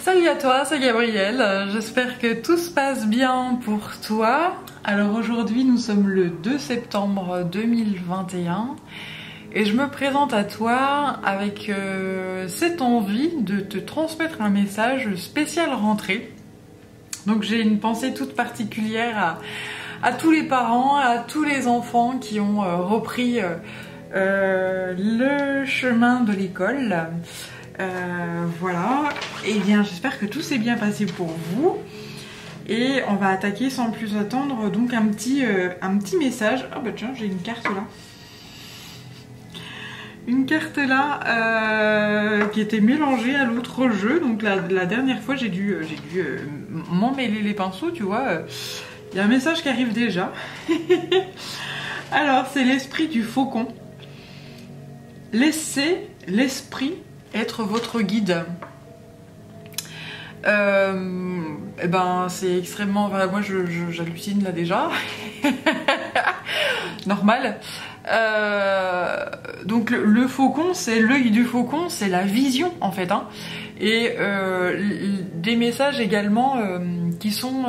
Salut à toi, c'est Gabrielle, j'espère que tout se passe bien pour toi. Alors aujourd'hui nous sommes le 2 septembre 2021 et je me présente à toi avec cette envie de te transmettre un message spécial rentrée. Donc j'ai une pensée toute particulière à tous les parents, à tous les enfants qui ont repris le chemin de l'école. Voilà, et bien j'espère que tout s'est bien passé pour vous. Et on va attaquer sans plus attendre donc un petit message. Ah bah tiens, j'ai une carte là. Une carte là qui était mélangée à l'autre jeu. Donc la dernière fois j'ai dû m'emmêler les pinceaux, tu vois. Il y a un message qui arrive déjà. Alors c'est l'esprit du faucon. Laissez l'esprit être votre guide. Eh ben c'est extrêmement... Enfin, moi j'hallucine là déjà. Normal. Donc le faucon, c'est l'œil du faucon, c'est la vision en fait. Hein. Et des messages également qui sont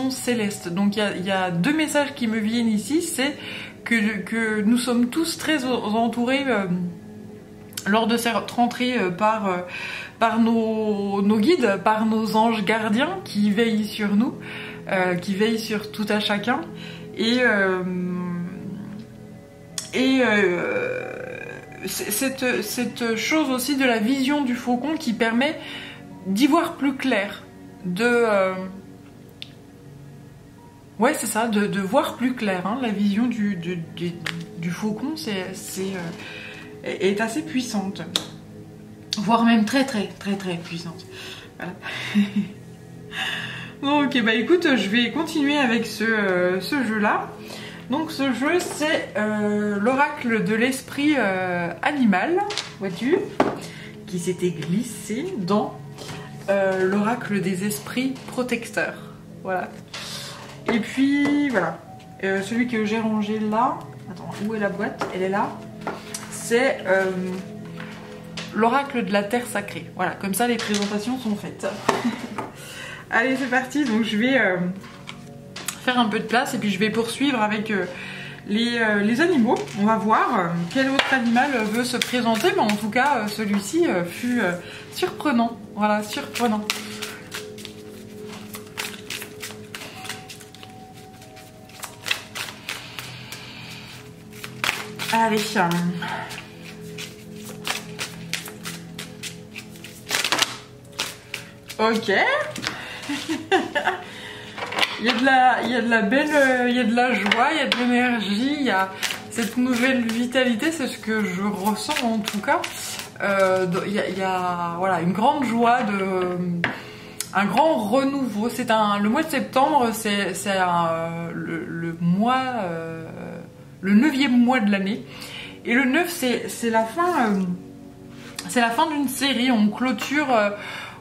célestes. Donc il y a deux messages qui me viennent ici. C'est que nous sommes tous très entourés... lors de cette rentrée par nos guides, par nos anges gardiens qui veillent sur nous, qui veillent sur tout à chacun. Et cette chose aussi de la vision du faucon qui permet d'y voir plus clair, ouais c'est ça, de voir plus clair. Hein. La vision du faucon est assez puissante, voire même très puissante. Voilà. Ok, bah écoute, je vais continuer avec ce jeu là. Donc ce jeu c'est l'oracle de l'esprit animal, vois-tu, qui s'était glissé dans l'oracle des esprits protecteurs. Voilà. Et puis voilà, celui que j'ai rangé là, attends, où est la boîte? Elle est là. C'est l'oracle de la terre sacrée. Voilà, comme ça les présentations sont faites. Allez, c'est parti. Donc je vais faire un peu de place et puis je vais poursuivre avec les animaux. On va voir quel autre animal veut se présenter. Mais en tout cas, celui-ci fut surprenant. Voilà, surprenant. Allez. Ok. Il y a de la belle, il y a de la joie, il y a de l'énergie, il y a cette nouvelle vitalité, c'est ce que je ressens en tout cas. Il y a voilà, une grande joie, un grand renouveau. Le mois de septembre, c'est le mois, le 9e mois de l'année. Et le 9, c'est la fin d'une série. On clôture,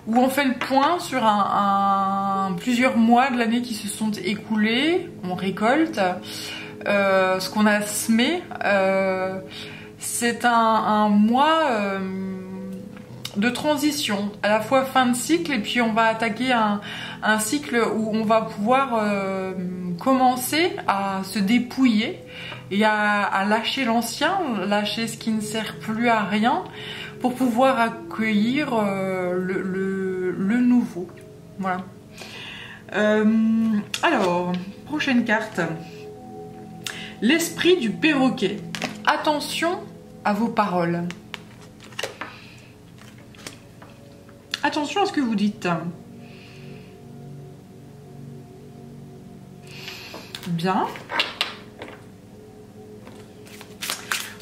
où on fait le point sur plusieurs mois de l'année qui se sont écoulés. On récolte ce qu'on a semé. C'est un mois de transition, à la fois fin de cycle, et puis on va attaquer un cycle où on va pouvoir commencer à se dépouiller et à lâcher l'ancien, lâcher ce qui ne sert plus à rien, pour pouvoir accueillir le nouveau. Voilà. Alors, prochaine carte. L'esprit du perroquet. Attention à vos paroles. Attention à ce que vous dites. Bien.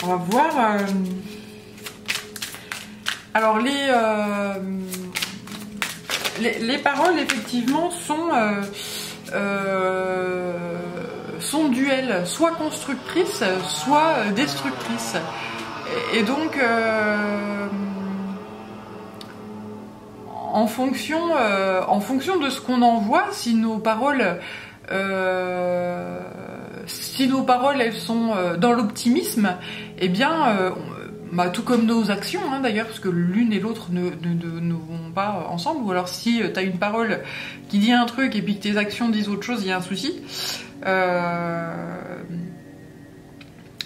On va voir... Alors les paroles effectivement sont duelles, soit constructrices, soit destructrices. Et donc en fonction de ce qu'on envoie, si nos paroles elles sont dans l'optimisme, eh bien bah, tout comme nos actions hein, d'ailleurs, parce que l'une et l'autre ne vont pas ensemble. Ou alors si tu as une parole qui dit un truc et puis que tes actions disent autre chose, il y a un souci.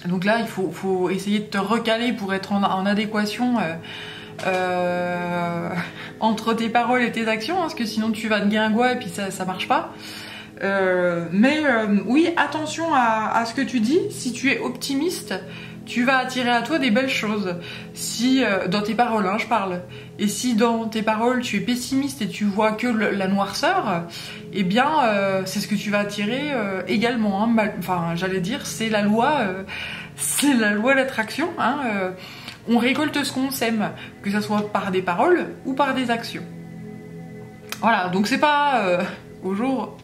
Donc là, il faut essayer de te recaler pour être en adéquation entre tes paroles et tes actions, hein, parce que sinon tu vas de guingois et puis ça marche pas. Oui, attention à ce que tu dis. Si tu es optimiste, tu vas attirer à toi des belles choses. Si dans tes paroles, hein, je parle. Et si dans tes paroles tu es pessimiste et tu vois que la noirceur, eh bien c'est ce que tu vas attirer également. Hein. Enfin, j'allais dire, c'est la loi d'attraction. Hein. On récolte ce qu'on sème, que ce soit par des paroles ou par des actions. Voilà, donc c'est pas au jour.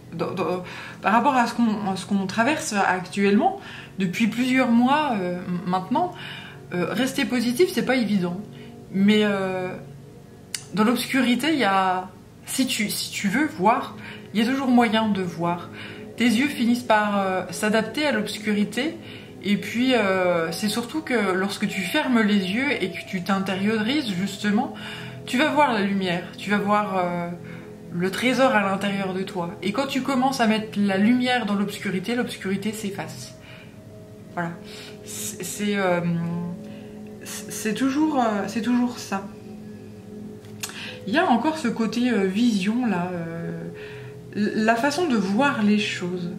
Par rapport à ce qu'on traverse actuellement, depuis plusieurs mois maintenant, rester positif, c'est pas évident. Mais dans l'obscurité, il y a. Si tu veux voir, il y a toujours moyen de voir. Tes yeux finissent par s'adapter à l'obscurité. Et puis, c'est surtout que lorsque tu fermes les yeux et que tu t'intériorises, justement, tu vas voir la lumière. Tu vas voir le trésor à l'intérieur de toi. Et quand tu commences à mettre la lumière dans l'obscurité, l'obscurité s'efface. Voilà. C'est toujours ça. Il y a encore ce côté vision, là. La façon de voir les choses.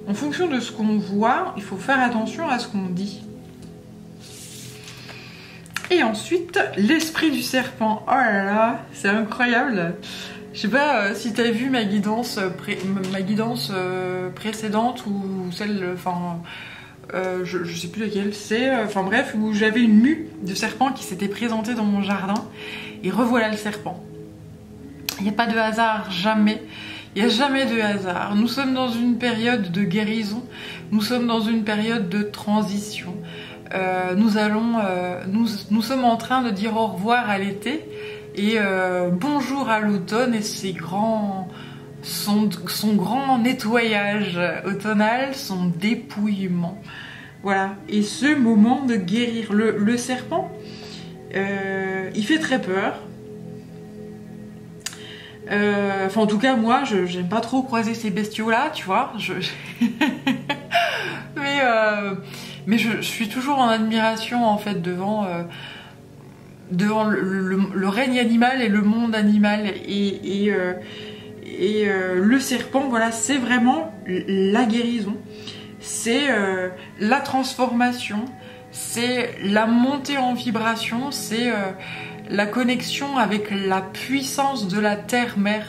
En fonction de ce qu'on voit, il faut faire attention à ce qu'on dit. Et ensuite, l'esprit du serpent. Oh là là, c'est incroyable. Je sais pas si t'as vu ma guidance, précédente ou celle, enfin, je sais plus laquelle c'est, enfin bref, où j'avais une mue de serpent qui s'était présentée dans mon jardin. Et revoilà le serpent. Il n'y a pas de hasard, jamais. Il n'y a jamais de hasard. Nous sommes dans une période de guérison. Nous sommes dans une période de transition. Nous sommes en train de dire au revoir à l'été et bonjour à l'automne et son grand nettoyage automnal, son dépouillement. Voilà. Et ce moment de guérir. Le serpent, il fait très peur. Enfin, en tout cas, moi, j'aime pas trop croiser ces bestiaux-là, tu vois. Mais je suis toujours en admiration, en fait, devant le règne animal et le monde animal. Et le serpent, voilà, c'est vraiment la guérison. C'est la transformation. C'est la montée en vibration. C'est... la connexion avec la puissance de la terre-mère.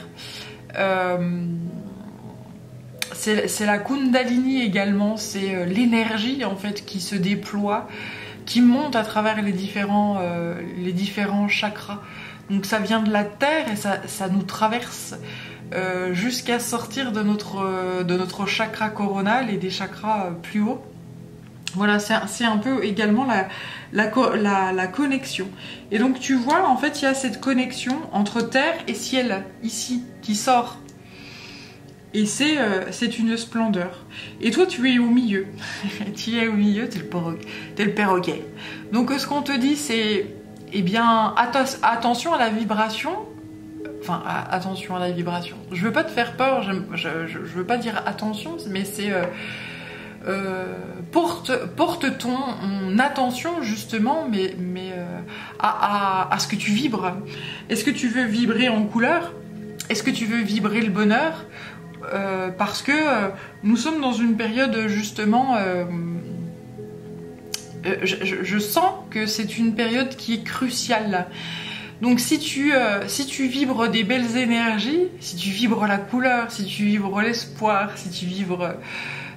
C'est la Kundalini également, c'est l'énergie en fait qui se déploie, qui monte à travers les différents chakras. Donc ça vient de la terre et ça nous traverse jusqu'à sortir de notre chakra coronal et des chakras plus hauts. Voilà, c'est un peu également la connexion. Et donc tu vois, en fait, il y a cette connexion entre terre et ciel, ici, qui sort. Et c'est une splendeur. Et toi, tu es au milieu. Tu es au milieu, t'es le perroquet. Donc ce qu'on te dit, c'est, eh bien, attention à la vibration. Enfin, attention à la vibration. Je veux pas te faire peur, je veux pas dire attention, mais c'est... porte ton attention justement à ce que tu vibres. Est-ce que tu veux vibrer en couleur? Est-ce que tu veux vibrer le bonheur? Parce que nous sommes dans une période justement je sens que c'est une période qui est cruciale. Donc si tu vibres des belles énergies, si tu vibres la couleur, si tu vibres l'espoir, si tu vibres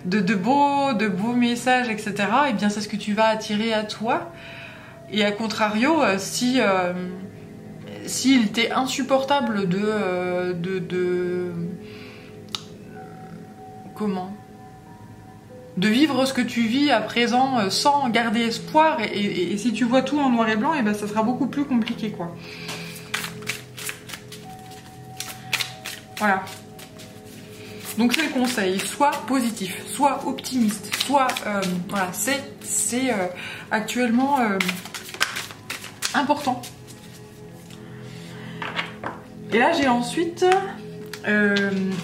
de beaux messages, etc., et bien c'est ce que tu vas attirer à toi. Et à contrario, s'il t'est insupportable de vivre ce que tu vis à présent sans garder espoir, et si tu vois tout en noir et blanc, et ben ça sera beaucoup plus compliqué, quoi. Voilà. Donc c'est le conseil, sois positif, sois optimiste, sois... voilà, c'est actuellement important. Et là j'ai ensuite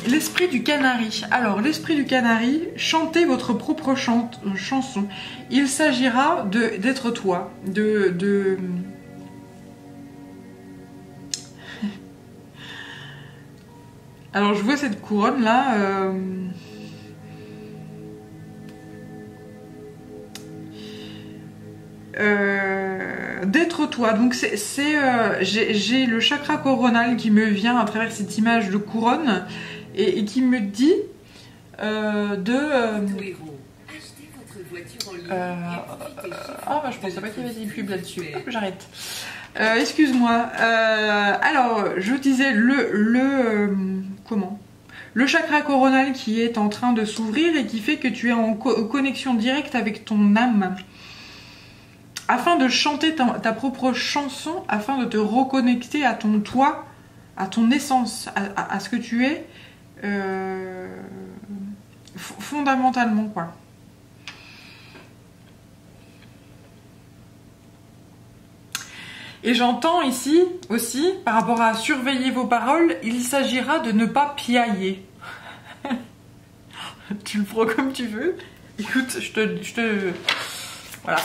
l'esprit du canari. Alors l'esprit du canari, chantez votre propre chanson. Il s'agira d'être toi, Alors je vois cette couronne là. D'être toi. Donc j'ai le chakra coronal qui me vient à travers cette image de couronne et qui me dit ah bah je pensais pas qu'il y avait des pubs là-dessus. Hop, j'arrête. Excuse-moi. Alors je disais le chakra coronal qui est en train de s'ouvrir et qui fait que tu es en connexion directe avec ton âme. Afin de chanter ta propre chanson, afin de te reconnecter à ton toi, à ton essence, à ce que tu es, fondamentalement, quoi. Et j'entends ici aussi, par rapport à surveiller vos paroles, il s'agira de ne pas piailler. Tu le prends comme tu veux. Écoute, je te... Voilà.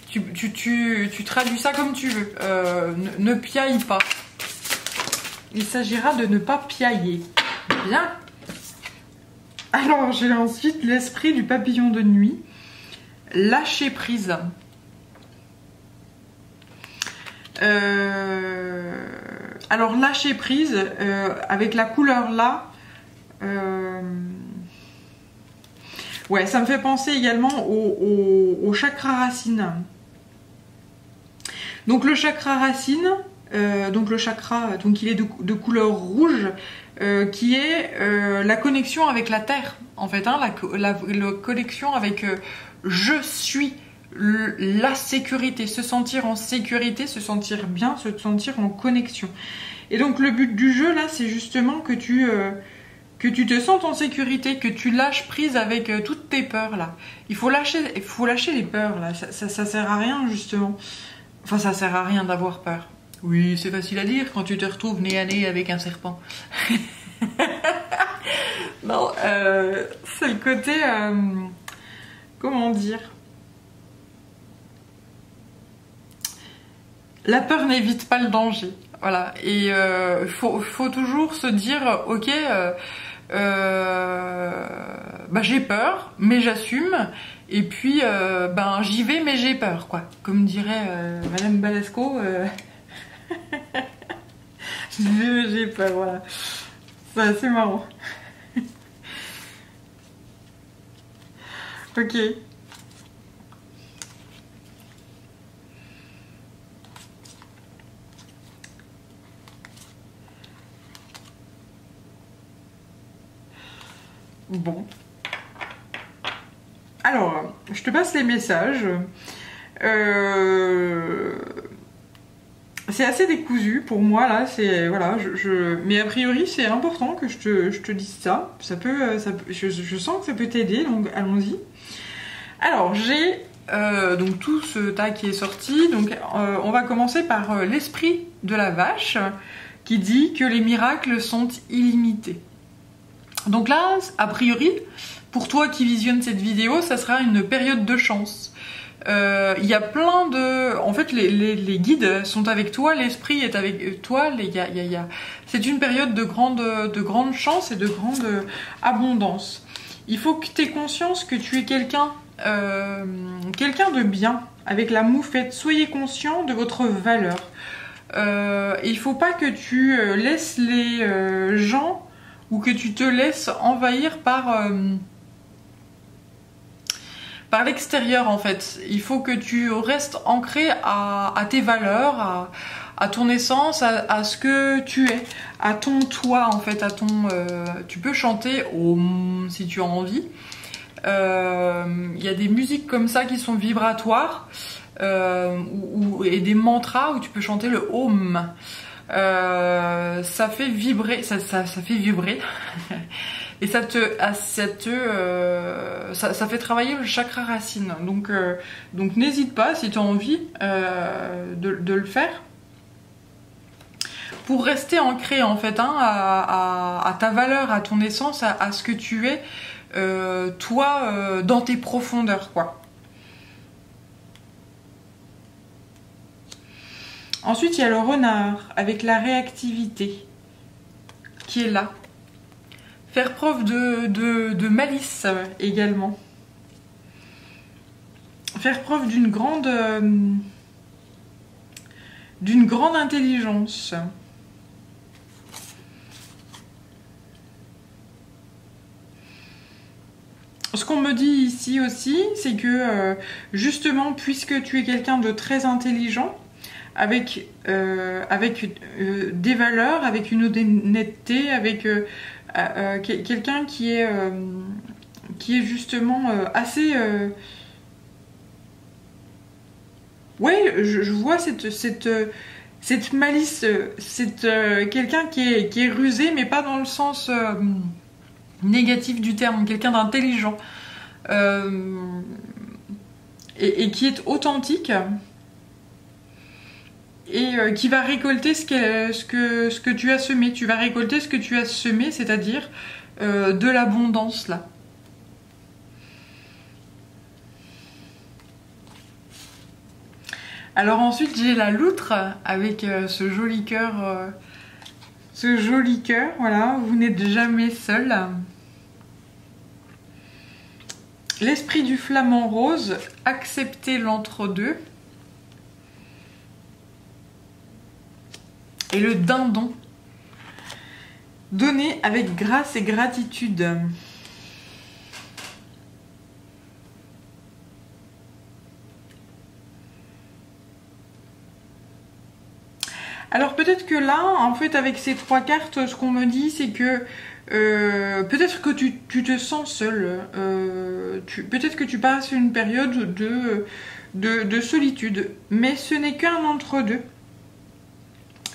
Tu traduis ça comme tu veux. Ne piaille pas. Il s'agira de ne pas piailler. Bien. Alors, j'ai ensuite l'esprit du papillon de nuit. Lâcher prise. Alors, lâcher prise, avec la couleur là... ouais, ça me fait penser également au chakra racine. Donc le chakra racine, donc il est de couleur rouge, qui est la connexion avec la terre, en fait, hein, la connexion avec je suis, la sécurité, se sentir en sécurité, se sentir bien, se sentir en connexion. Et donc le but du jeu là, c'est justement que tu te sentes en sécurité, que tu lâches prise avec toutes tes peurs là. Il faut lâcher les peurs là, ça sert à rien justement. Enfin, ça sert à rien d'avoir peur. Oui, c'est facile à dire quand tu te retrouves nez à nez avec un serpent. Non, c'est le côté... comment dire? La peur n'évite pas le danger. Voilà. Et faut toujours se dire, ok, bah, j'ai peur, mais j'assume. Et puis, ben, j'y vais, mais j'ai peur, quoi. Comme dirait Madame Balasco, j'y vais, mais j'ai peur, voilà. C'est assez marrant. Ok. Bon. Alors, je te passe les messages. C'est assez décousu pour moi là. C'est voilà, mais a priori c'est important que je te dise ça. Je sens que ça peut t'aider, donc allons-y. Alors j'ai donc tout ce tas qui est sorti. Donc on va commencer par l'esprit de la vache qui dit que les miracles sont illimités. Donc là, a priori, pour toi qui visionne cette vidéo, ça sera une période de chance. Il y a plein de... En fait, les guides sont avec toi, l'esprit est avec toi. C'est une période de grande chance et de grande abondance. Il faut que tu aies conscience que tu es quelqu'un de bien, avec la moufette. Soyez conscient de votre valeur. Il ne faut pas que tu laisses les gens... ou que tu te laisses envahir par l'extérieur en fait. Il faut que tu restes ancré à tes valeurs, à ton essence, à ce que tu es, à ton toi en fait, tu peux chanter Om si tu as envie. Il y a des musiques comme ça qui sont vibratoires et des mantras où tu peux chanter le Om. Ça fait vibrer, ça fait vibrer. et ça fait travailler le chakra racine. Donc n'hésite pas si tu as envie de le faire. Pour rester ancré en fait à ta valeur, à ton essence, à ce que tu es, toi, dans tes profondeurs, quoi. Ensuite, il y a le renard avec la réactivité qui est là. Faire preuve de malice également. Faire preuve d'une grande intelligence. Ce qu'on me dit ici aussi, c'est que justement, puisque tu es quelqu'un de très intelligent, avec des valeurs, avec une honnêteté, avec quelqu'un qui est justement assez... ouais, je vois cette malice, quelqu'un qui est rusé, mais pas dans le sens négatif du terme, quelqu'un d'intelligent et qui est authentique et qui va récolter ce que tu as semé. Tu vas récolter ce que tu as semé, c'est-à-dire de l'abondance là. Alors ensuite j'ai la loutre avec ce joli cœur, voilà, vous n'êtes jamais seul. L'esprit du flamant rose, accepter l'entre-deux. Et le dindon, donner avec grâce et gratitude. Alors peut-être que là, en fait, avec ces trois cartes, ce qu'on me dit, c'est que peut-être que tu te sens seul. Peut-être que tu passes une période de solitude. Mais ce n'est qu'un entre-deux.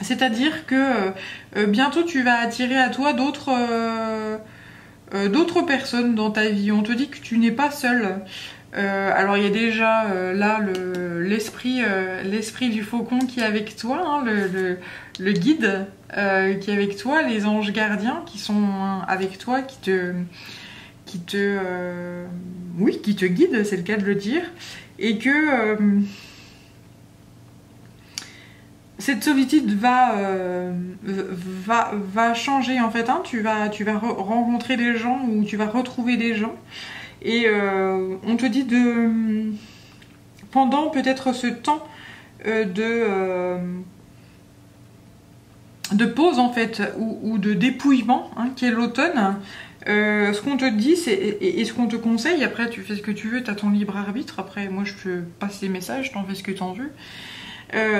C'est-à-dire que bientôt tu vas attirer à toi d'autres personnes dans ta vie. On te dit que tu n'es pas seul. Alors il y a déjà là l'esprit du faucon qui est avec toi, hein, le guide qui est avec toi, les anges gardiens qui sont avec toi, qui te guident, c'est le cas de le dire, et que cette solitude va changer en fait, hein. Tu vas rencontrer des gens ou tu vas retrouver des gens et on te dit pendant peut-être ce temps de pause en fait ou de dépouillement, hein, qui est l'automne. Ce qu'on te dit et ce qu'on te conseille, après tu fais ce que tu veux, tu as ton libre arbitre, après moi je te passe les messages, t'en fais ce que t'en veux.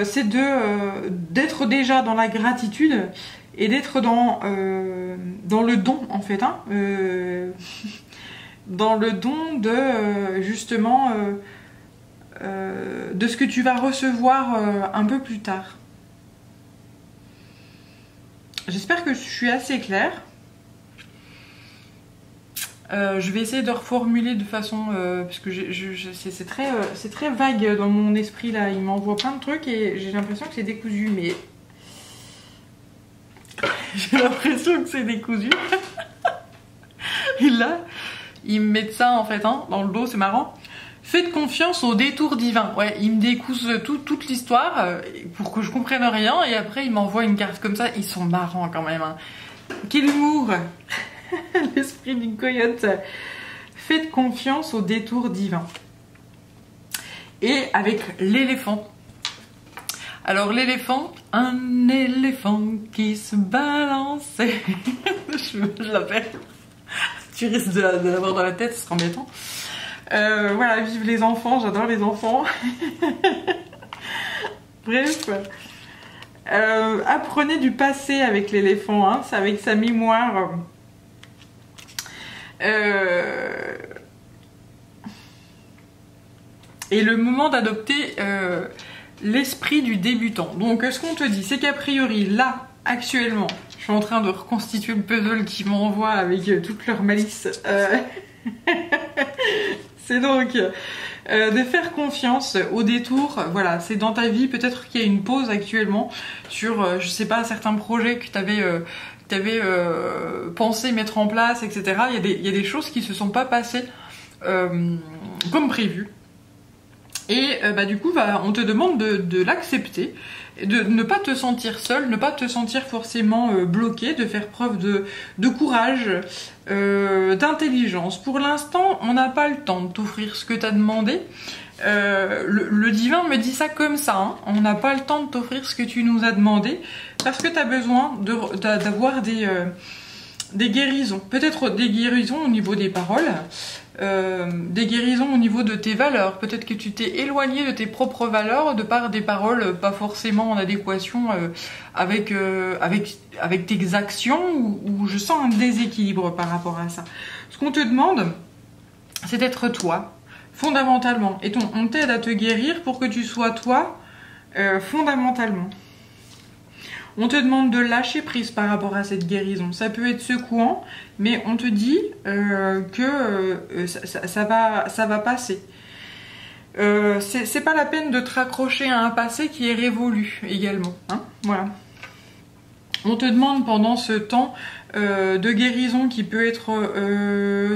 C'est d'être déjà dans la gratitude et d'être dans le don en fait, hein, dans le don de justement de ce que tu vas recevoir un peu plus tard. J'espère que je suis assez claire. Je vais essayer de reformuler de façon parce que c'est très vague dans mon esprit là, il m'envoie plein de trucs et j'ai l'impression que c'est décousu, mais j'ai l'impression que c'est décousu. Et là ils me mettent ça en fait, hein, dans le dos, c'est marrant. Faites confiance au détour divin. Ouais, ils me décousent toute l'histoire pour que je comprenne rien et après ils m'envoient une carte comme ça. Ils sont marrants quand même, hein. Quel humour. L'esprit du coyote. Faites confiance au détour divin. Et avec l'éléphant. Alors l'éléphant, un éléphant qui se balançait. je l'appelle. Tu risques de l'avoir dans la tête, ce sera embêtant. Voilà, vive les enfants, j'adore les enfants. Bref. Apprenez du passé avec l'éléphant, hein, c'est avec sa mémoire. Et le moment d'adopter l'esprit du débutant. Donc ce qu'on te dit, c'est qu'a priori, là, actuellement, Je suis en train de reconstituer le puzzle qui m'envoie avec toute leur malice. C'est donc de faire confiance au détour. Voilà, c'est dans ta vie. Peut-être qu'il y a une pause actuellement sur, je sais pas, certains projets que tu avais pensé mettre en place, etc. Il y a des choses qui se sont pas passées comme prévu. Et du coup, on te demande de l'accepter, de ne pas te sentir seul, ne pas te sentir forcément bloqué, de faire preuve de courage, d'intelligence. Pour l'instant, on n'a pas le temps de t'offrir ce que tu as demandé. Le divin me dit ça comme ça, hein. On n'a pas le temps de t'offrir ce que tu nous as demandé parce que tu as besoin d'avoir des guérisons. Peut-être des guérisons au niveau des paroles. Des guérisons au niveau de tes valeurs. Peut-être que tu t'es éloigné de tes propres valeurs de par des paroles pas forcément en adéquation avec tes actions ou je sens un déséquilibre par rapport à ça. Ce qu'on te demande, c'est d'être toi, fondamentalement. Et on t'aide à te guérir pour que tu sois toi, fondamentalement. On te demande de lâcher prise par rapport à cette guérison. Ça peut être secouant, mais on te dit que ça va passer. C'est pas la peine de te raccrocher à un passé qui est révolu également. Hein, voilà. On te demande pendant ce temps de guérison qui peut être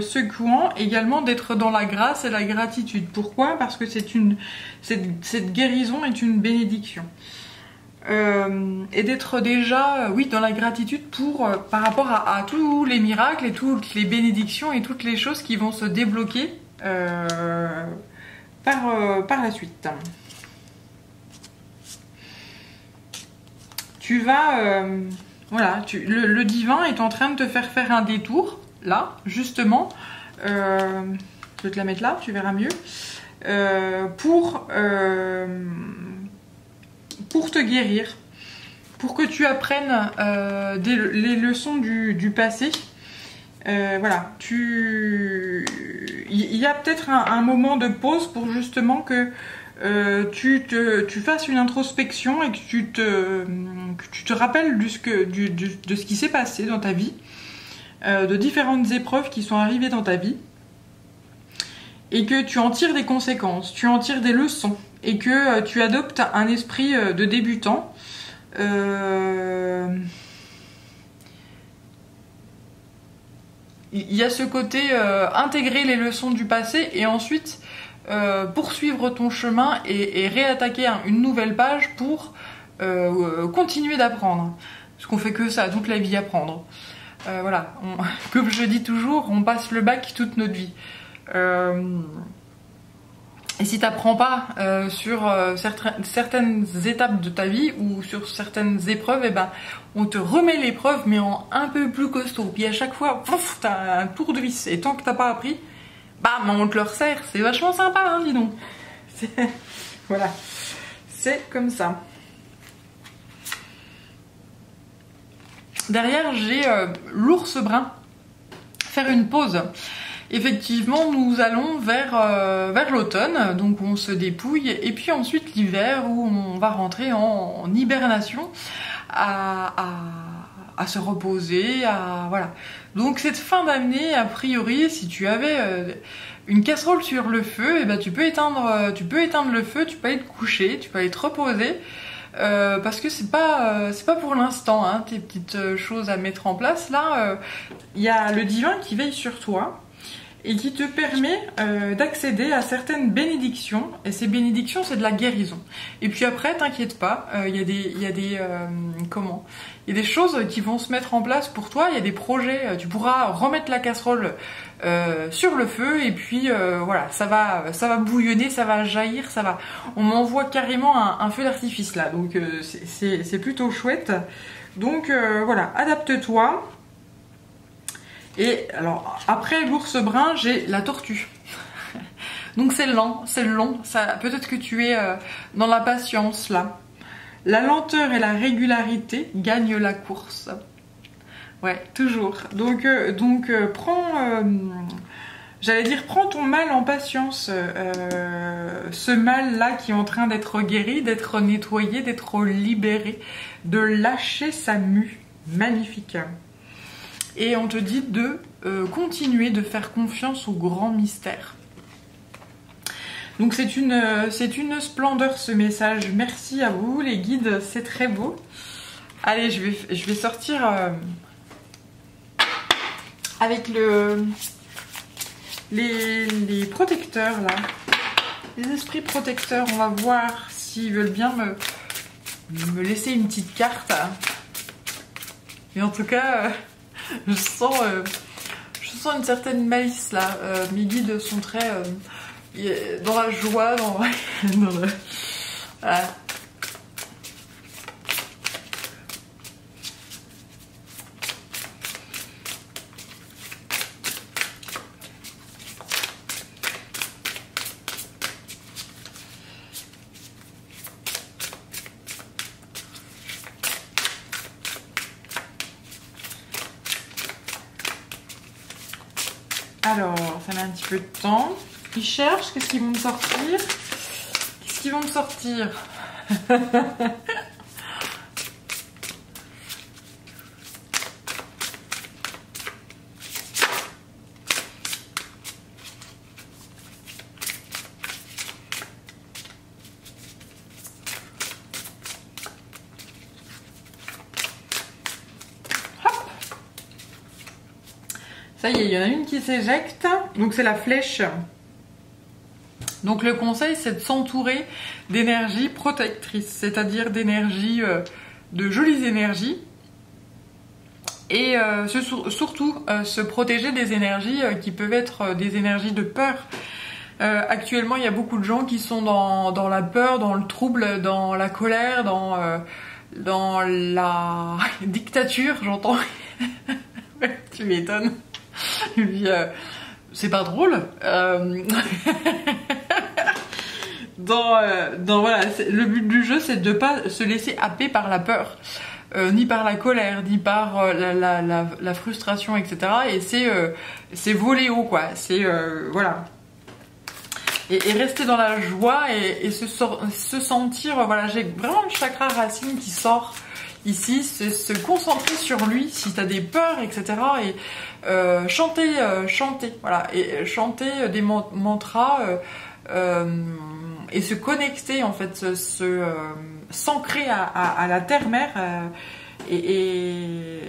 secouant, également d'être dans la grâce et la gratitude. Pourquoi? Parce que cette guérison est une bénédiction. Et d'être déjà dans la gratitude par rapport à tous les miracles et toutes les bénédictions et toutes les choses qui vont se débloquer par la suite. Tu vas le divin est en train de te faire un détour là justement, je vais te la mettre là, tu verras mieux, pour te guérir, pour que tu apprennes les leçons du passé. Voilà, il y a peut-être un moment de pause pour justement que tu fasses une introspection et que tu te rappelles de ce qui s'est passé dans ta vie, de différentes épreuves qui sont arrivées dans ta vie, et que tu en tires des conséquences, tu en tires des leçons, et que tu adoptes un esprit de débutant. Il y a ce côté intégrer les leçons du passé et ensuite poursuivre ton chemin et réattaquer une nouvelle page pour continuer d'apprendre. Parce qu'on fait que ça, toute la vie apprendre. Voilà, comme je dis toujours, on passe le bac toute notre vie. Et si tu n'apprends pas sur certaines étapes de ta vie ou sur certaines épreuves, on te remet l'épreuve mais en un peu plus costaud. Puis à chaque fois, tu as un tour de vis. Et tant que tu n'as pas appris, bam, on te le resserre. C'est vachement sympa, hein, dis donc. Voilà, c'est comme ça. Derrière, j'ai l'ours brun. Faire une pause. Effectivement, nous allons vers l'automne, donc on se dépouille, et puis ensuite l'hiver où on va rentrer en hibernation, à se reposer, voilà. Donc cette fin d'année, a priori, si tu avais une casserole sur le feu, tu peux éteindre le feu, tu peux aller te coucher, tu peux aller te reposer. Parce que c'est pas pour l'instant, hein, tes petites choses à mettre en place. Là, il y a le divin qui veille sur toi et qui te permet d'accéder à certaines bénédictions. Et ces bénédictions, c'est de la guérison. Et puis après, t'inquiète pas, il y a des choses qui vont se mettre en place pour toi. Il y a des projets. Tu pourras remettre la casserole sur le feu et puis voilà, ça va bouillonner, ça va jaillir, on m'envoie carrément un feu d'artifice là, donc c'est plutôt chouette. Donc voilà, adapte-toi. Et alors après l'ours brun, j'ai la tortue. Donc c'est lent, ça peut-être que tu es dans la patience là. La lenteur et la régularité gagnent la course. Ouais, toujours. Donc prends, prends ton mal en patience. Ce mal-là qui est en train d'être guéri, d'être nettoyé, d'être libéré, de lâcher sa mue. magnifique. Et on te dit de continuer de faire confiance au grand mystère. Donc c'est une splendeur ce message. Merci à vous les guides, c'est très beau. Allez, je vais sortir avec les protecteurs là. Les esprits protecteurs, on va voir s'ils veulent bien me laisser une petite carte. Mais en tout cas, je sens une certaine malice là. Mes guides sont très dans la joie, dans le... Voilà. Alors, ça met un petit peu de temps. Ils cherchent, qu'est-ce qu'ils vont me sortir? Qu'est-ce qu'ils vont me sortir? Ça y est, il y en a une qui s'éjecte. Donc c'est la flèche. Donc le conseil, c'est de s'entourer d'énergie protectrice, c'est-à-dire d'énergie, de jolies énergies. Et surtout se protéger des énergies qui peuvent être des énergies de peur. Actuellement, il y a beaucoup de gens qui sont dans la peur, dans le trouble, dans la colère, dans la dictature, j'entends. Tu m'étonnes. C'est pas drôle. Voilà, le but du jeu, c'est de pas se laisser happer par la peur, ni par la colère, ni par la frustration, etc. Et c'est voler haut, quoi. C'est voilà. Et rester dans la joie et se sentir. Voilà, j'ai vraiment le chakra racine qui sort. Ici, c'est se concentrer sur lui si tu as des peurs, etc. Et chanter, voilà, et chanter des mantras et se connecter en fait, s'ancrer à la terre-mère. Et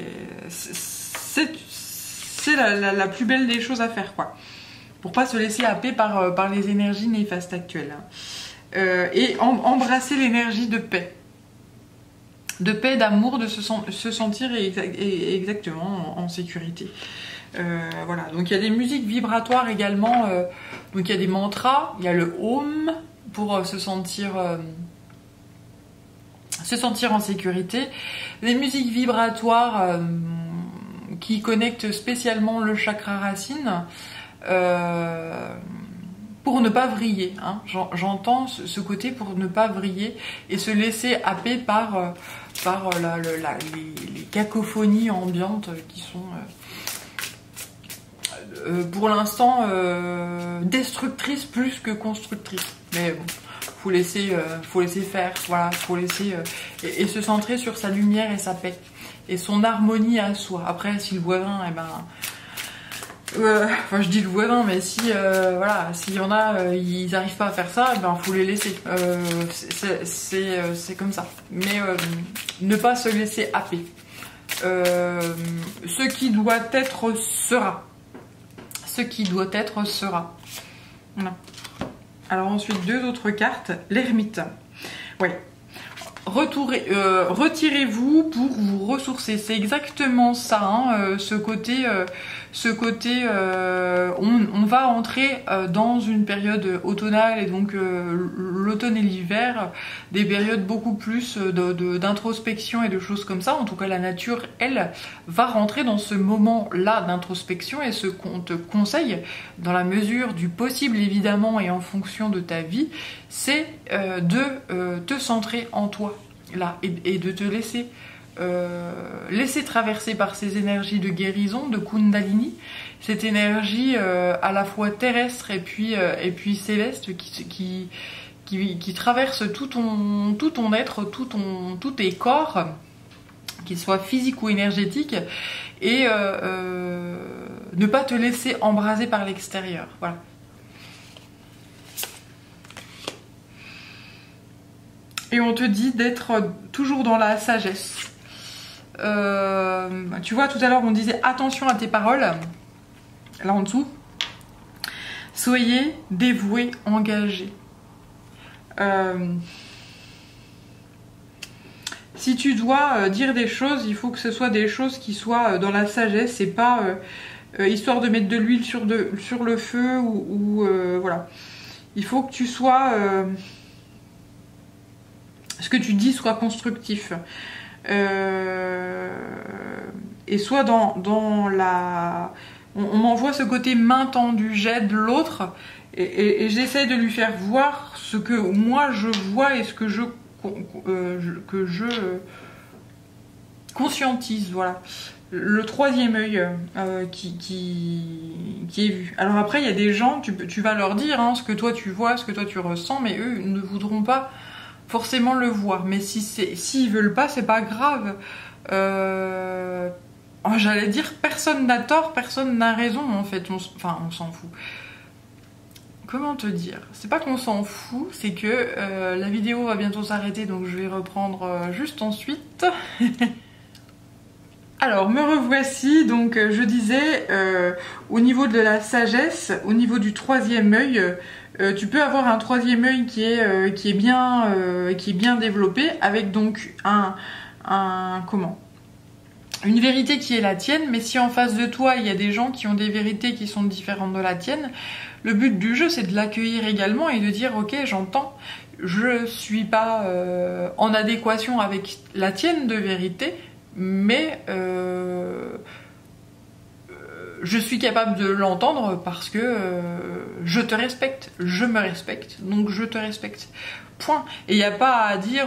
c'est la plus belle des choses à faire, quoi. Pour pas se laisser happer par les énergies néfastes actuelles. Et embrasser l'énergie de paix. De paix, d'amour, de se sentir exactement en sécurité. Voilà, donc il y a des musiques vibratoires également, donc il y a des mantras, il y a le Om pour se sentir en sécurité, des musiques vibratoires qui connectent spécialement le chakra racine, pour ne pas vriller, hein. J'entends ce côté pour ne pas vriller et se laisser happer par les cacophonies ambiantes qui sont pour l'instant destructrices plus que constructrices. Mais bon, faut laisser faire, voilà, faut laisser et se centrer sur sa lumière et sa paix et son harmonie à soi. Après, si le voisin, enfin je dis le voisin, mais si voilà, s'il y en a, ils n'arrivent pas à faire ça, faut les laisser. C'est comme ça. Mais ne pas se laisser happer. Ce qui doit être sera. Ce qui doit être sera. Voilà. Alors ensuite, deux autres cartes. L'ermite. Ouais. Retirez-vous pour vous ressourcer. C'est exactement ça, hein, ce côté on va entrer dans une période automnale, et donc l'automne et l'hiver, des périodes beaucoup plus d'introspection et de choses comme ça. En tout cas, la nature, elle, va rentrer dans ce moment-là d'introspection, et ce qu'on te conseille, dans la mesure du possible évidemment et en fonction de ta vie, c'est de te centrer en toi, là, et de te laisser traverser par ces énergies de guérison, de Kundalini, cette énergie à la fois terrestre et puis céleste qui traverse tout ton être, tous tes corps, qu'il soit physique ou énergétique, et ne pas te laisser embraser par l'extérieur. Voilà. Et on te dit d'être toujours dans la sagesse. Tu vois, tout à l'heure on disait attention à tes paroles. Là en dessous. Soyez dévoués, engagés. Si tu dois dire des choses, il faut que ce soit des choses qui soient dans la sagesse et pas histoire de mettre de l'huile sur le feu ou voilà. Il faut que tu sois... ce que tu dis soit constructif. Et soit dans la... On m'envoie ce côté main tendue, j'aide l'autre et j'essaie de lui faire voir ce que moi je vois et ce que je conscientise, voilà. Le troisième œil qui est vu. Alors après, il y a des gens, tu vas leur dire hein, ce que toi tu vois, ce que toi tu ressens, mais eux ne voudront pas forcément le voir. Mais s'ils veulent pas, c'est pas grave. J'allais dire, personne n'a tort, personne n'a raison en fait. Enfin, on s'en fout. Comment te dire? C'est pas qu'on s'en fout, c'est que la vidéo va bientôt s'arrêter, donc je vais reprendre juste ensuite. Alors, me revoici. Donc, je disais, au niveau de la sagesse, au niveau du troisième œil, tu peux avoir un troisième œil qui est bien développé, avec donc une vérité qui est la tienne, mais si en face de toi, il y a des gens qui ont des vérités qui sont différentes de la tienne, le but du jeu, c'est de l'accueillir également et de dire « Ok, j'entends, je suis pas en adéquation avec la tienne de vérité, mais je suis capable de l'entendre parce que je te respecte, je me respecte, donc je te respecte. » Point. Et il n'y a pas à dire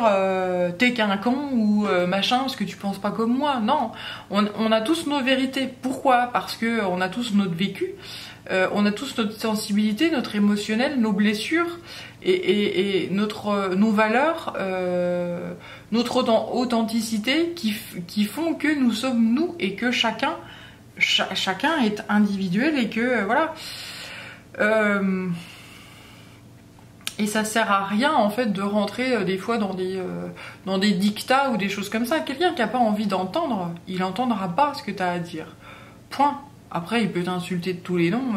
t'es qu'un con ou machin parce que tu penses pas comme moi. Non, on a tous nos vérités. Pourquoi? Parce que on a tous notre vécu, on a tous notre sensibilité, notre émotionnel, nos blessures et nos valeurs, notre authenticité qui font que nous sommes nous et que chacun est individuel et que voilà. Et ça sert à rien en fait de rentrer des fois dans des dictats ou des choses comme ça. Quelqu'un qui n'a pas envie d'entendre, il n'entendra pas ce que tu as à dire. Point. Après, il peut t'insulter de tous les noms.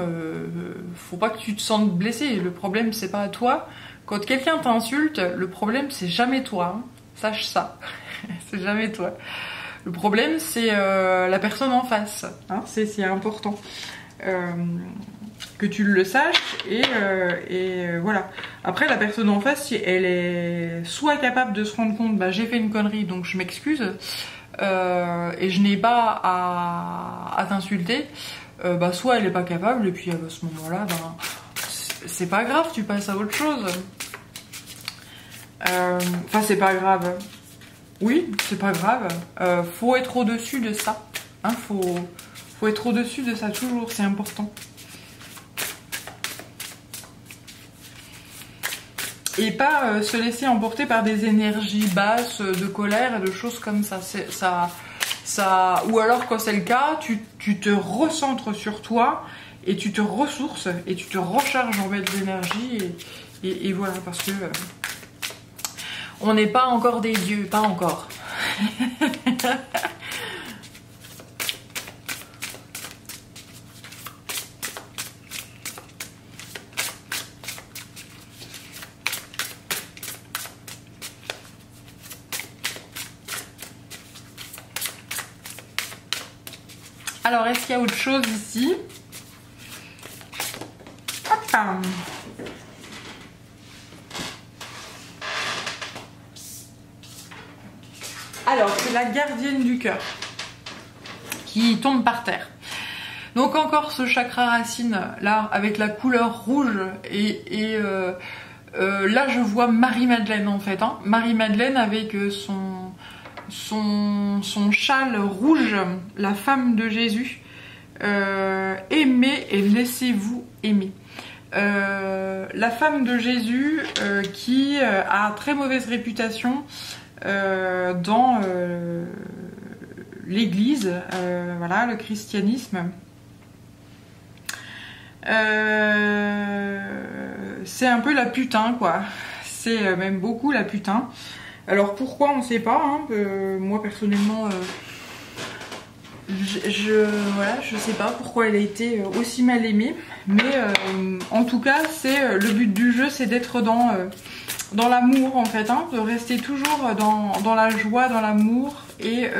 Faut pas que tu te sentes blessé. Le problème, c'est pas toi. Quand quelqu'un t'insulte, le problème, c'est jamais toi. Hein. Sache ça. C'est jamais toi. Le problème, c'est la personne en face. Hein. C'est important. Que tu le saches et voilà. Après, la personne en face, si elle est soit capable de se rendre compte, bah j'ai fait une connerie donc je m'excuse et je n'ai pas à t'insulter, bah soit elle est pas capable et puis à ce moment-là, bah, c'est pas grave, tu passes à autre chose. Enfin, c'est pas grave. Oui, c'est pas grave. Faut être au-dessus de ça. Hein, faut être au-dessus de ça toujours, c'est important. Et pas se laisser emporter par des énergies basses, de colère et de choses comme ça. Ou alors quand c'est le cas, tu te recentres sur toi et tu te ressources et tu te recharges en fait d'énergie et voilà, parce que on n'est pas encore des dieux, pas encore. Alors, est-ce qu'il y a autre chose ici? Hop. Alors, c'est la gardienne du cœur qui tombe par terre. Donc encore ce chakra racine là avec la couleur rouge et là je vois Marie-Madeleine en fait. Hein. Marie-Madeleine avec son châle rouge, la femme de Jésus. Aimez et laissez-vous aimer. La femme de Jésus qui a très mauvaise réputation dans l'Église, voilà, le christianisme. C'est un peu la putain, quoi. C'est même beaucoup la putain. Alors pourquoi, on ne sait pas. Hein. Moi personnellement, voilà, je sais pas pourquoi elle a été aussi mal aimée. Mais en tout cas, c'est le but du jeu, c'est d'être dans l'amour en fait, hein, de rester toujours dans la joie, dans l'amour et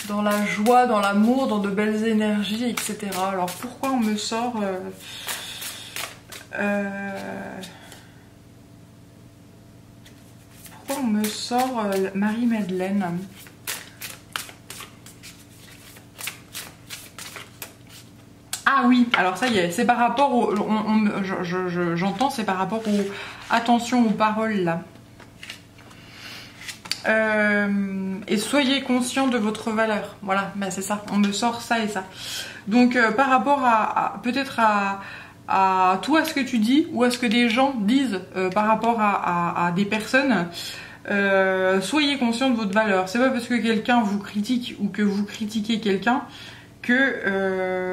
dans la joie, dans l'amour, dans de belles énergies, etc. Alors pourquoi on me sort pourquoi on me sort Marie-Madeleine? Ah oui, alors ça y est, c'est par rapport au... J'entends, c'est par rapport au... Attention aux paroles là. Et soyez conscient de votre valeur. Voilà, ben c'est ça, on me sort ça et ça. Donc par rapport peut-être à toi, ce que tu dis, ou à ce que des gens disent par rapport à des personnes, soyez conscient de votre valeur. C'est pas parce que quelqu'un vous critique ou que vous critiquez quelqu'un que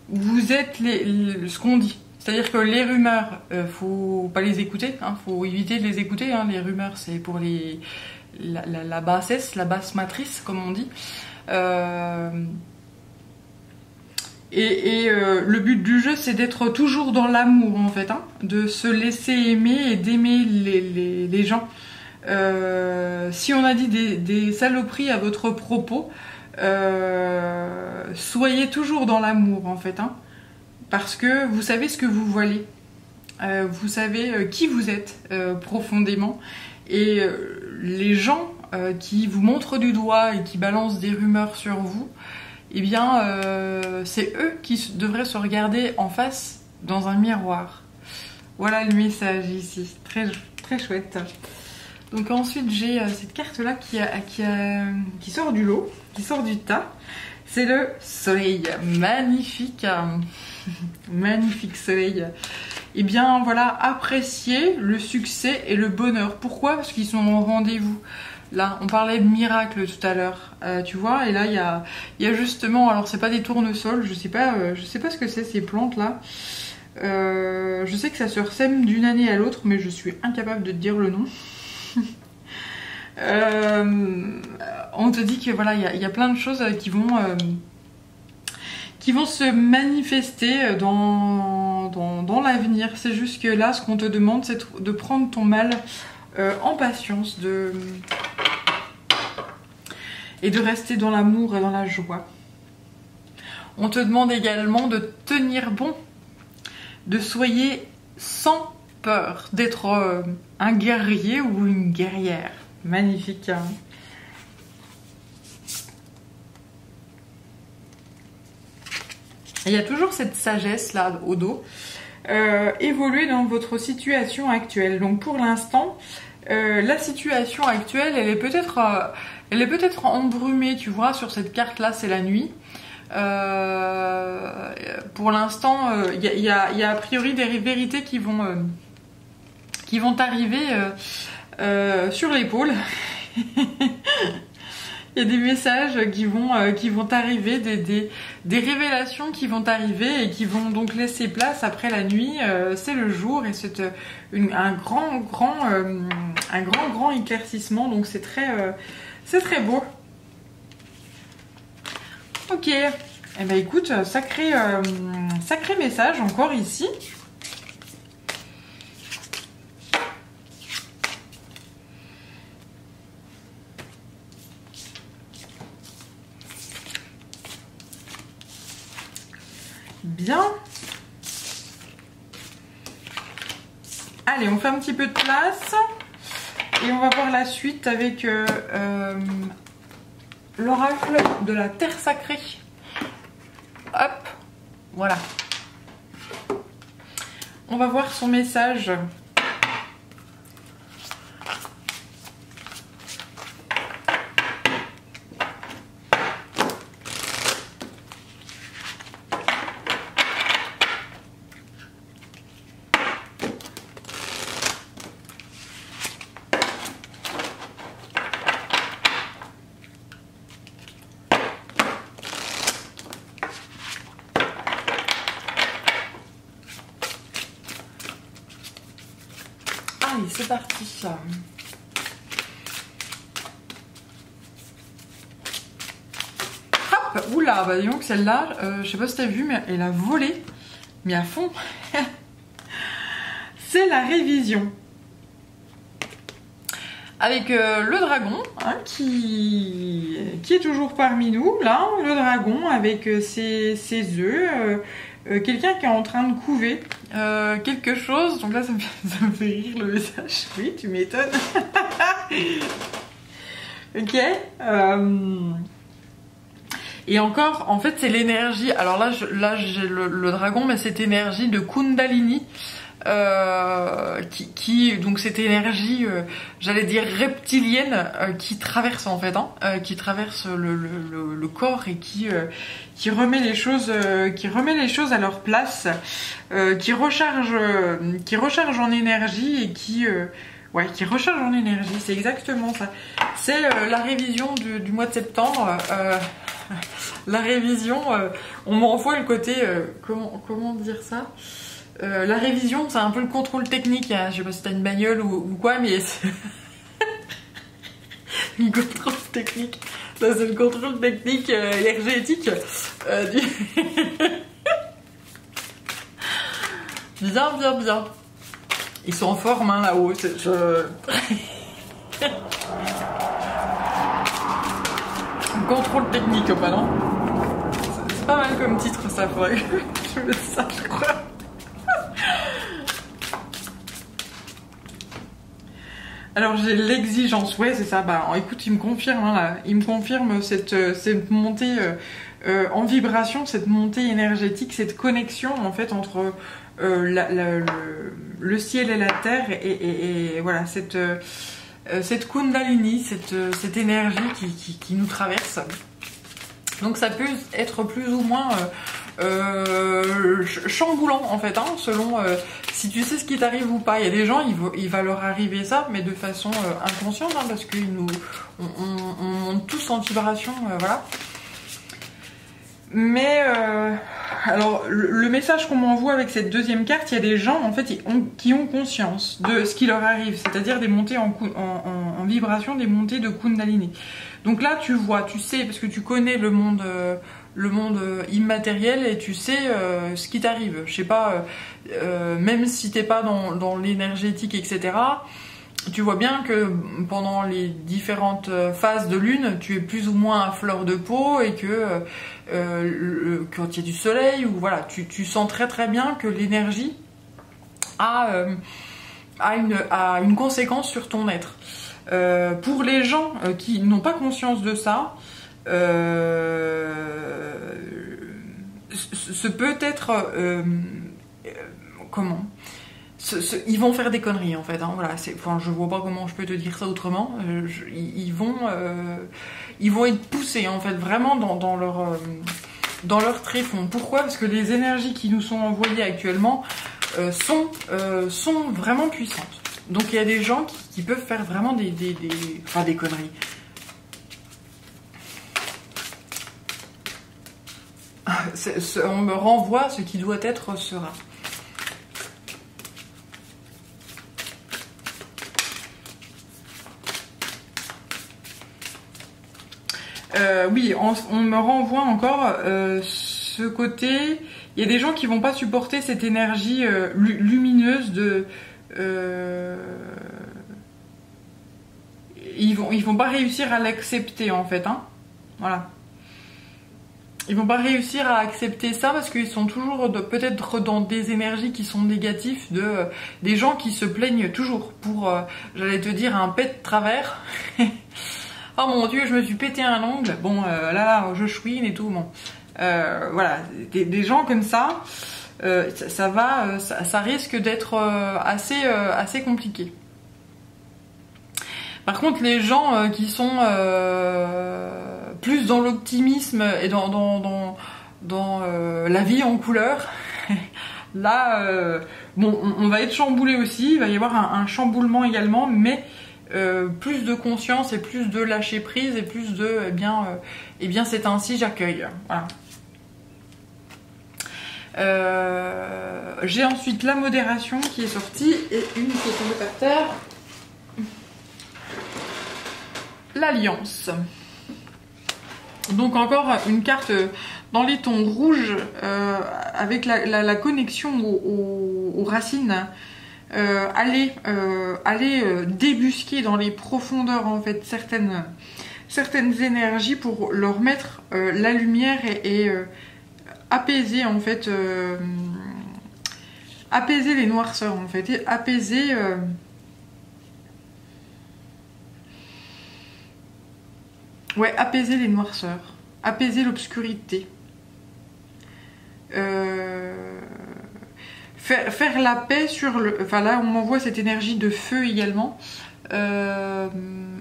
vous êtes ce qu'on dit. C'est-à-dire que les rumeurs, faut pas les écouter, hein, faut éviter de les écouter. Hein, les rumeurs, c'est pour la bassesse, la basse matrice, comme on dit. Le but du jeu, c'est d'être toujours dans l'amour, en fait, hein, de se laisser aimer et d'aimer les gens. Si on a dit des saloperies à votre propos, soyez toujours dans l'amour, en fait, hein. Parce que vous savez ce que vous valez, vous savez qui vous êtes profondément, et les gens qui vous montrent du doigt et qui balancent des rumeurs sur vous, eh bien c'est eux qui devraient se regarder en face dans un miroir. Voilà le message ici, très, très chouette. Donc ensuite j'ai cette carte là qui sort du lot, qui sort du tas. C'est le soleil, magnifique, magnifique soleil. Et bien voilà, appréciez le succès et le bonheur. Pourquoi? Parce qu'ils sont au rendez-vous. Là, on parlait de miracle tout à l'heure, tu vois. Et là, il y a justement, alors c'est pas des tournesols, je sais pas ce que c'est ces plantes là. Je sais que ça se ressème d'une année à l'autre, mais je suis incapable de te dire le nom. On te dit que voilà, il y a plein de choses qui vont se manifester dans l'avenir. C'est juste que là, ce qu'on te demande, c'est de prendre ton mal en patience, et de rester dans l'amour et dans la joie. On te demande également de tenir bon, de soyer sans peur, d'être un guerrier ou une guerrière. Magnifique, hein. Il y a toujours cette sagesse là au dos. Évoluer dans votre situation actuelle. Donc pour l'instant, la situation actuelle, elle est peut-être embrumée, tu vois. Sur cette carte là, c'est la nuit. Pour l'instant, il y a a priori des vérités qui vont arriver sur l'épaule. Il y a des messages qui vont arriver, des révélations qui vont arriver et qui vont donc laisser place après la nuit. C'est le jour et c'est un grand éclaircissement. Donc c'est très beau. Ok. Eh ben écoute, sacré message encore ici. Bien. Allez, on fait un petit peu de place et on va voir la suite avec l'oracle de la terre sacrée. Hop, voilà. On va voir son message. Allez, c'est parti. Hop, oula, bah dis donc celle-là, je sais pas si t'as vu, mais elle a volé, mais à fond. C'est la révision. Avec le dragon, hein, qui est toujours parmi nous, là, le dragon avec ses œufs, quelqu'un qui est en train de couver quelque chose, donc là ça me fait rire le message, oui tu m'étonnes. Ok. Et encore, en fait c'est l'énergie, alors là j'ai le dragon, mais cette énergie de Kundalini, donc cette énergie, j'allais dire reptilienne, qui traverse en fait, qui traverse le corps et qui remet les choses, à leur place, qui recharge en énergie et qui recharge en énergie. C'est exactement ça. C'est la révision du mois de septembre. La révision, on m'envoie le côté, comment dire ça? La révision, c'est un peu le contrôle technique, hein. Je sais pas si t'as une bagnole ou quoi, mais c'est le contrôle technique. Ça, c'est le contrôle technique énergétique. Bien. Ils sont en forme, hein, là-haut. Contrôle technique, pas non? C'est pas mal comme titre, ça, faudrait que je mette ça, je crois. Alors j'ai l'exigence, ouais c'est ça, bah écoute il me confirme, hein, là. Il me confirme cette montée en vibration, cette montée énergétique, cette connexion en fait entre le ciel et la terre et voilà cette Kundalini, cette énergie qui nous traverse. Donc ça peut être plus ou moins chamboulant en fait, hein, selon si tu sais ce qui t'arrive ou pas. Il y a des gens, il va leur arriver ça, mais de façon inconsciente, hein, parce qu'on monte tous en vibration, voilà. Mais alors le message qu'on m'envoie avec cette deuxième carte, il y a des gens en fait qui ont conscience de ce qui leur arrive, c'est-à-dire des montées en vibration, des montées de Kundalini. Donc là tu vois, tu sais, parce que tu connais le monde immatériel et tu sais ce qui t'arrive. Je sais pas, même si t'es pas dans l'énergétique, etc. Tu vois bien que pendant les différentes phases de lune, tu es plus ou moins à fleur de peau et que quand il y a du soleil, ou voilà, tu sens très très bien que l'énergie a une conséquence sur ton être. Pour les gens qui n'ont pas conscience de ça, ce peut être comment ils vont faire des conneries en fait, hein, voilà, enfin, je vois pas comment je peux te dire ça autrement. Ils vont être poussés en fait vraiment dans leur tréfonds. Pourquoi? Parce que les énergies qui nous sont envoyées actuellement sont vraiment puissantes. Donc il y a des gens qui peuvent faire vraiment des conneries. On me renvoie ce qui doit être sera. Oui, on me renvoie encore ce côté. Il y a des gens qui vont pas supporter cette énergie lumineuse de. Ils vont pas réussir à l'accepter en fait, hein. Voilà. Ils vont pas réussir à accepter ça parce qu'ils sont toujours peut-être dans des énergies qui sont négatives, des gens qui se plaignent toujours pour, j'allais te dire, un pet de travers. Oh mon dieu, je me suis pété un ongle. Bon, là, je chouine et tout. Bon, voilà, des gens comme ça, ça risque d'être assez compliqué. Par contre, les gens qui sont plus dans l'optimisme et dans la vie en couleur, là, bon, on va être chamboulé aussi. Il va y avoir un chamboulement également, mais plus de conscience et plus de lâcher prise et plus de eh bien c'est ainsi j'accueille, voilà. J'ai ensuite la modération qui est sortie et une qui est tombée par terre. L'Alliance. Donc encore une carte dans les tons rouges avec la connexion aux racines. Aller débusquer dans les profondeurs en fait certaines énergies pour leur mettre la lumière et apaiser en fait apaiser les noirceurs en fait et apaiser apaiser les noirceurs, apaiser l'obscurité, faire la paix sur le... Enfin là on m'envoie cette énergie de feu également,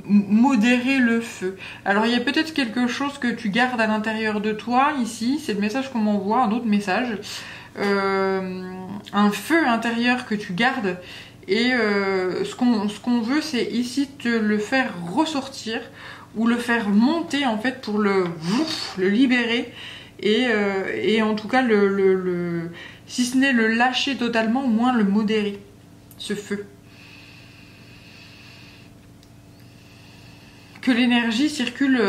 modérer le feu. Alors il y a peut-être quelque chose que tu gardes à l'intérieur de toi ici, c'est le message qu'on m'envoie, un autre message, un feu intérieur que tu gardes et ce qu'on veut c'est ici te le faire ressortir ou le faire monter en fait pour le libérer et en tout cas si ce n'est le lâcher totalement, au moins le modérer, ce feu. Que l'énergie circule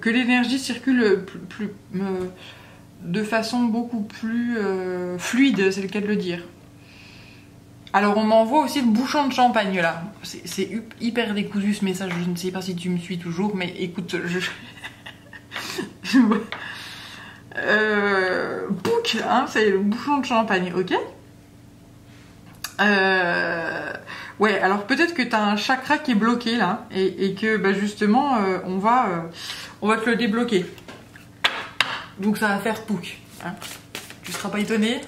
que l'énergie circule de façon beaucoup plus fluide, c'est le cas de le dire. Alors on m'envoie aussi le bouchon de champagne là. C'est hyper décousu ce message, je ne sais pas si tu me suis toujours, mais écoute, Pouc, hein, c'est le bouchon de champagne, ok. Ouais, alors peut-être que tu as un chakra qui est bloqué là, et que bah, justement on va te le débloquer. Donc ça va faire pouc. Hein. Tu seras pas étonné.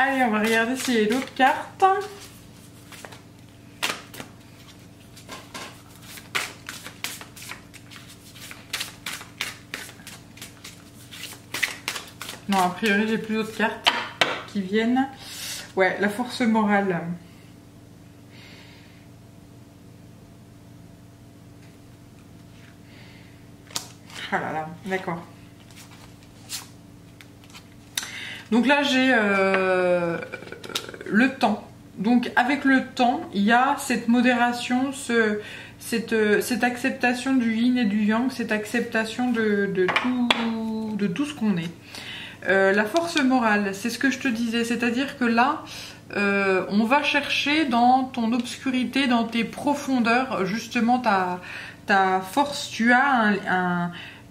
Allez, on va regarder s'il y a d'autres cartes. Non, a priori, j'ai plus d'autres cartes qui viennent. Ouais, la force morale. Ah là là, d'accord. Donc là, j'ai le temps. Donc avec le temps, il y a cette modération, cette acceptation du yin et du yang, cette acceptation de tout ce qu'on est. La force morale, c'est ce que je te disais, c'est-à-dire que là, on va chercher dans ton obscurité, dans tes profondeurs, justement ta force. Tu as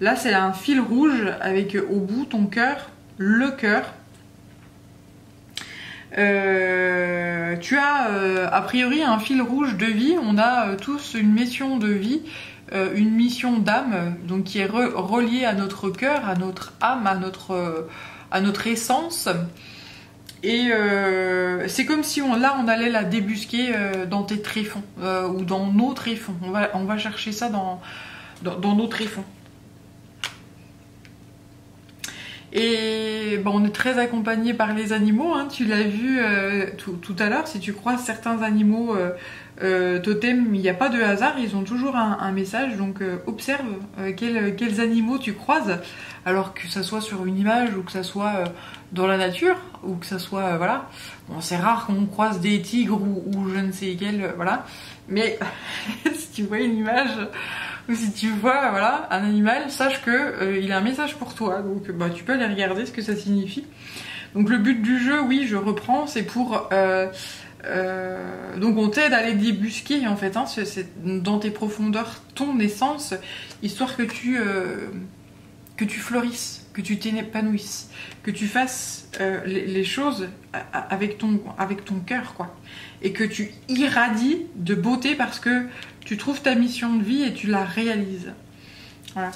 là c'est un fil rouge avec au bout ton cœur, le cœur. Tu as a priori un fil rouge de vie. On a tous une mission de vie, une mission d'âme, donc qui est reliée à notre cœur, à notre âme, à notre essence. Et c'est comme si on allait la débusquer dans tes tréfonds ou dans nos tréfonds. On va chercher ça dans nos tréfonds. Et bon, on est très accompagné par les animaux, hein, tu l'as vu tout à l'heure, si tu croises certains animaux totems, il n'y a pas de hasard, ils ont toujours un message, donc observe quels animaux tu croises, alors que ça soit sur une image ou que ça soit dans la nature, ou que ça soit, voilà, bon c'est rare qu'on croise des tigres ou je ne sais quel, voilà, mais si tu vois une image... ou si tu vois voilà, un animal, sache que il a un message pour toi. Donc bah, tu peux aller regarder ce que ça signifie. Donc le but du jeu, oui, je reprends, c'est pour... donc on t'aide à aller débusquer en fait, hein, c'est dans tes profondeurs ton essence, histoire que tu fleurisses, que tu t'épanouisses, que tu fasses les choses avec ton cœur, quoi. Et que tu irradies de beauté parce que tu trouves ta mission de vie et tu la réalises. Voilà.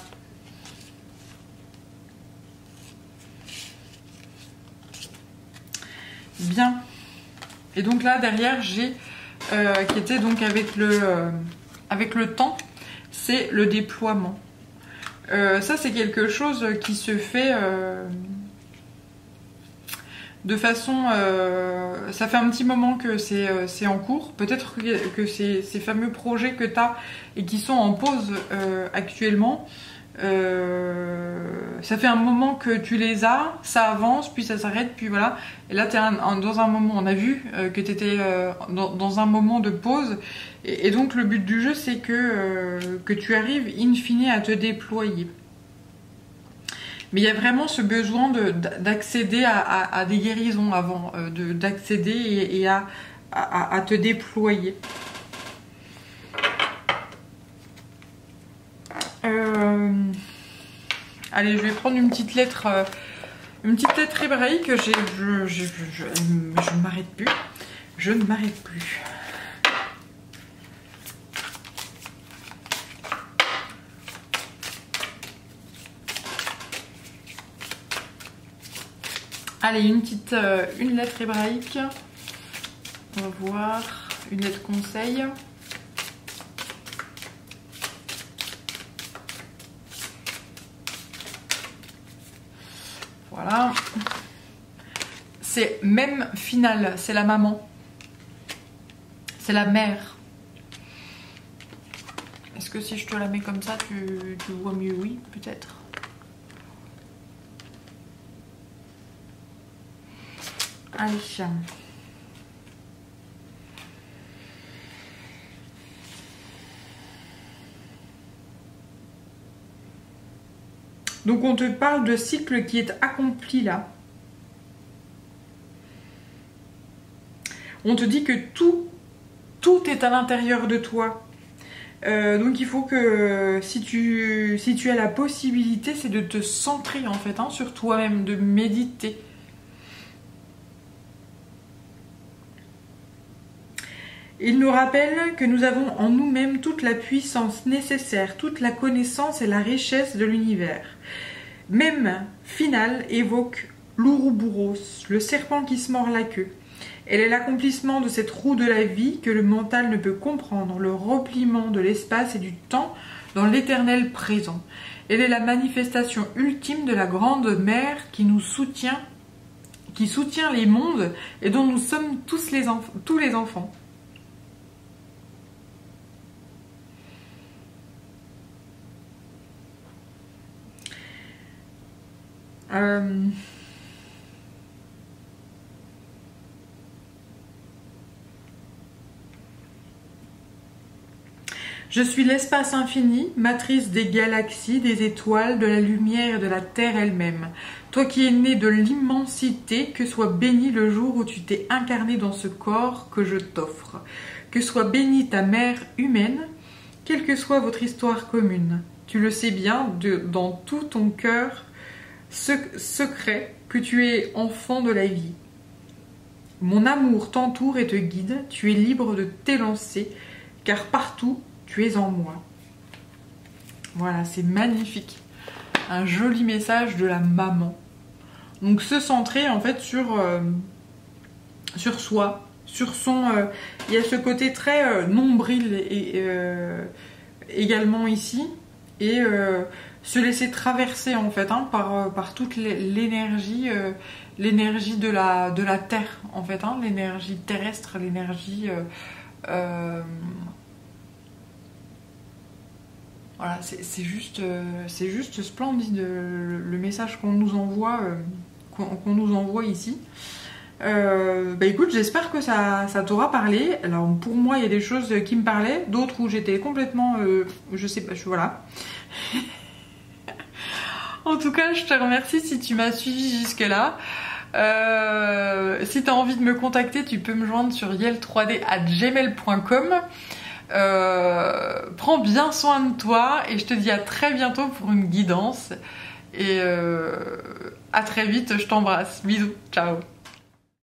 Bien. Et donc là derrière j'ai qui était donc avec le temps, c'est le déploiement. Ça c'est quelque chose qui se fait de façon... ça fait un petit moment que c'est en cours. Peut-être que ces fameux projets que tu as et qui sont en pause actuellement, ça fait un moment que tu les as, ça avance, puis ça s'arrête, puis voilà. Et là, tu es dans un moment, on a vu que tu étais dans un moment de pause. Et donc, le but du jeu, c'est que tu arrives in fine à te déployer. Mais il y a vraiment ce besoin d'accéder à des guérisons avant, d'accéder et à te déployer. Allez, je vais prendre une petite lettre hébraïque. Je ne m'arrête plus. Je ne m'arrête plus. Allez, une lettre hébraïque. On va voir. Une lettre conseil. Voilà. C'est même finale. C'est la maman. C'est la mère. Est-ce que si je te la mets comme ça, tu vois mieux? Oui, peut-être. Allez. Donc on te parle de cycle qui est accompli là. On te dit que tout est à l'intérieur de toi. Donc il faut que si tu as la possibilité, c'est de te centrer en fait sur toi-même, de méditer. Il nous rappelle que nous avons en nous-mêmes toute la puissance nécessaire, toute la connaissance et la richesse de l'univers. Même Finale évoque l'Ouroboros, le serpent qui se mord la queue. Elle est l'accomplissement de cette roue de la vie que le mental ne peut comprendre, le repliement de l'espace et du temps dans l'éternel présent. Elle est la manifestation ultime de la grande mère qui nous soutient, qui soutient les mondes et dont nous sommes tous les enfants. Je suis l'espace infini, matrice des galaxies, des étoiles, de la lumière et de la terre elle-même. Toi qui es né de l'immensité, que soit béni le jour où tu t'es incarné dans ce corps que je t'offre. Que soit bénie ta mère humaine, quelle que soit votre histoire commune. Tu le sais bien, dans tout ton cœur secret, que tu es enfant de la vie. Mon amour t'entoure et te guide, tu es libre de t'élancer, car partout, tu es en moi. Voilà, c'est magnifique. Un joli message de la maman. Donc se centrer en fait sur soi, sur son... il y a ce côté très nombril également ici. Et se laisser traverser en fait par toute l'énergie de la terre en fait, l'énergie terrestre, l'énergie... Voilà, c'est juste splendide le message qu'on nous envoie ici. Écoute, j'espère que ça t'aura parlé. Alors pour moi, il y a des choses qui me parlaient, d'autres où j'étais complètement, je sais pas, voilà. En tout cas, je te remercie si tu m'as suivi jusque là. Si tu as envie de me contacter, tu peux me joindre sur yel3d@gmail.com. Prends bien soin de toi et je te dis à très bientôt pour une guidance et à très vite, je t'embrasse, bisous, ciao.